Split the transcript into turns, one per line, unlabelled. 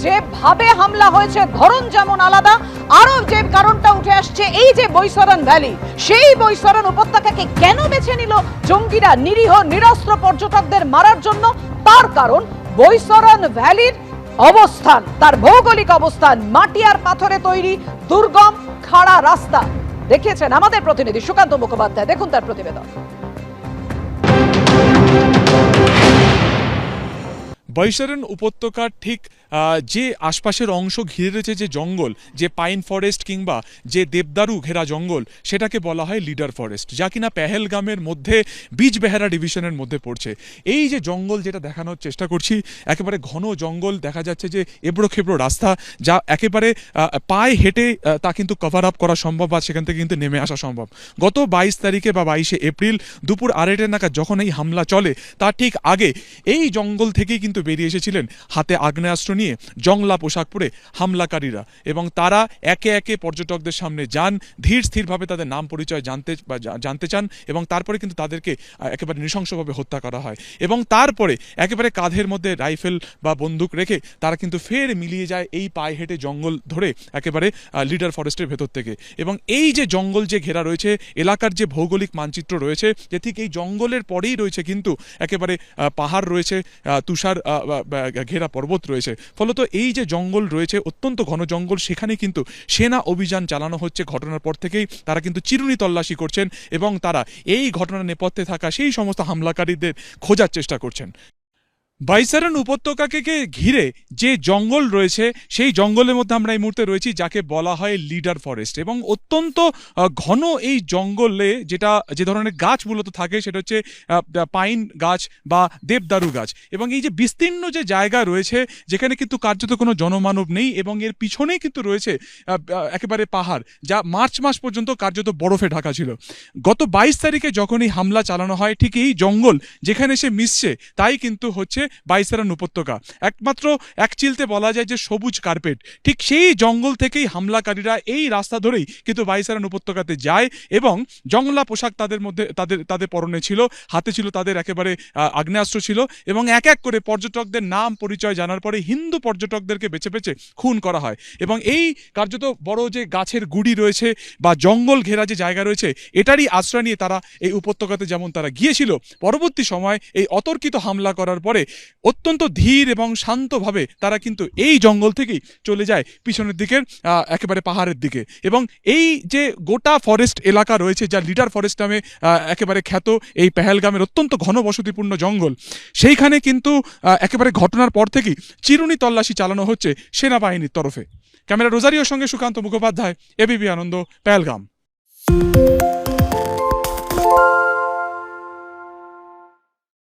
যেভাবে হামলা হয়েছে ধরন যেমন আলাদা, আরো যে কারণটা উঠে আসছে এই যে বৈশরণ ভ্যালি, সেই বৈশরণ উপত্যকাকে কেন বেছে নিল জঙ্গিরা নিরীহ নিরস্ত্র পর্যটকদের মারার জন্য? তার কারণ বৈশরণ ভ্যালির অবস্থান, তার ভৌগোলিক অবস্থান, মাটি আর পাথরে তৈরি দুর্গম খাড়া রাস্তা। দেখিয়েছেন আমাদের প্রতিনিধি সুকান্ত মুখোপাধ্যায়, দেখুন তার প্রতিবেদন।
বৈশরণ উপত্যকার ঠিক যে আশপাশের অংশ ঘিরে রয়েছে যে জঙ্গল, যে পাইন ফরেস্ট কিংবা যে দেবদারু ঘেরা জঙ্গল, সেটাকে বলা হয় লিডার ফরেস্ট, যা কিনা পেহেলগামের মধ্যে বিজবেহারা ডিভিশনের মধ্যে পড়ছে। এই যে জঙ্গল যেটা দেখানোর চেষ্টা করছি, একেবারে ঘন জঙ্গল, দেখা যাচ্ছে যে এবড়ো খেবড়ো রাস্তা, যা একেবারে পায়ে হেঁটে তা কিন্তু কভার আপ করা সম্ভব বা সেখান থেকে কিন্তু নেমে আসা সম্ভব। গত 22 তারিখে বা 22শে এপ্রিল দুপুর 2:30 নাগাদ যখন এই হামলা চলে, তার ঠিক আগে এই জঙ্গল থেকেই কিন্তু বেরিয়ে এসেছিলেন হাতে আগ্নেয়াস্ত্র নিয়ে জংলা পোশাক পরে হামলাকারীরা, এবং তারা একে একে পর্যটকদের সামনে যান, ধীর স্থিরভাবে তাদের নাম পরিচয় জানতে চান, এবং তারপরে কিন্তু তাদেরকে একেবারে নৃশংসভাবে হত্যা করা হয়। এবং তারপরে একেবারে কাঁধের মধ্যে রাইফেল বা বন্দুক রেখে তারা কিন্তু ফের মিলিয়ে যায় এই পায়ে হেঁটে জঙ্গল ধরে একেবারে লিডার ফরেস্টের ভেতর থেকে। এবং এই যে জঙ্গল যে ঘেরা রয়েছে, এলাকার যে ভৌগোলিক মানচিত্র রয়েছে, যে ঠিক এই জঙ্গলের পরেই রয়েছে কিন্তু একেবারে পাহাড় রয়েছে, তুষার ঘেরা পর্বত রয়েছে। ফলত এই যে জঙ্গল রয়েছে, অত্যন্ত ঘন জঙ্গল, সেখানে কিন্তু সেনা অভিযান চালানো হচ্ছে। ঘটনার পর থেকেই তারা কিন্তু চিরুনি তল্লাশি করছেন এবং তারা এই ঘটনার নেপথ্যে থাকা সেই সমস্ত হামলাকারীদের খোঁজার চেষ্টা করছেন। বৈশরণ উপত্যকাকে ঘিরে যে জঙ্গল রয়েছে, সেই জঙ্গলের মধ্যে আমরা এই মুহূর্তে রয়েছি, যাকে বলা হয় লিডার ফরেস্ট। এবং অত্যন্ত ঘন এই জঙ্গলে যে ধরনের গাছ মূলত থাকে, সেটা হচ্ছে পাইন গাছ বা দেবদারু গাছ। এবং এই যে বিস্তীর্ণ যে জায়গা রয়েছে, যেখানে কিন্তু কার্যত কোনো জনমানব নেই, এবং এর পিছনেই কিন্তু রয়েছে একেবারে পাহাড়, যা মার্চ মাস পর্যন্ত কার্যত বরফে ঢাকা ছিল। গত 22 তারিখে যখন এই হামলা চালানো হয়, ঠিক এই জঙ্গল যেখানে সে মিশছে, তাই কিন্তু হচ্ছে বৈশরণ উপত্যকা। একমাত্র এক চিলতে বলা যায় যে সবুজ কার্পেট। ঠিক সেই জঙ্গল থেকেই হামলাকারীরা এই রাস্তা ধরেই কিন্তু বৈশরণ উপত্যকাতে যায়, এবং জংলা পোশাক তাদের পরনে ছিল, হাতে ছিল তাদের একেবারে আগ্নেয়াস্ত্র ছিল, এবং এক এক করে পর্যটকদের নাম পরিচয় জানার পরে হিন্দু পর্যটকদেরকে বেছে বেছে খুন করা হয়। এবং এই কার্যত বড় যে গাছের গুড়ি রয়েছে বা জঙ্গল ঘেরা যে জায়গা রয়েছে, এটারই আশ্রয় নিয়ে তারা এই উপত্যকাতে যেমন তারা গিয়েছিল, পরবর্তী সময় এই অতর্কিত হামলা করার পরে অত্যন্ত ধীর এবং শান্তভাবে তারা কিন্তু এই জঙ্গল থেকেই চলে যায় পিছনের দিকের একেবারে পাহাড়ের দিকে। এবং এই যে গোটা ফরেস্ট এলাকা রয়েছে, যা লিডার ফরেস্ট নামে একেবারে খ্যাত, এই পেহেলগামের অত্যন্ত ঘনবসতিপূর্ণ জঙ্গল, সেইখানে কিন্তু একেবারে ঘটনার পর থেকেই চিরুনি তল্লাশি চালানো হচ্ছে সেনাবাহিনীর তরফে। ক্যামেরা রোজারিওর সঙ্গে সুকান্ত মুখোপাধ্যায়, এবিপি আনন্দ, পেহেলগাম।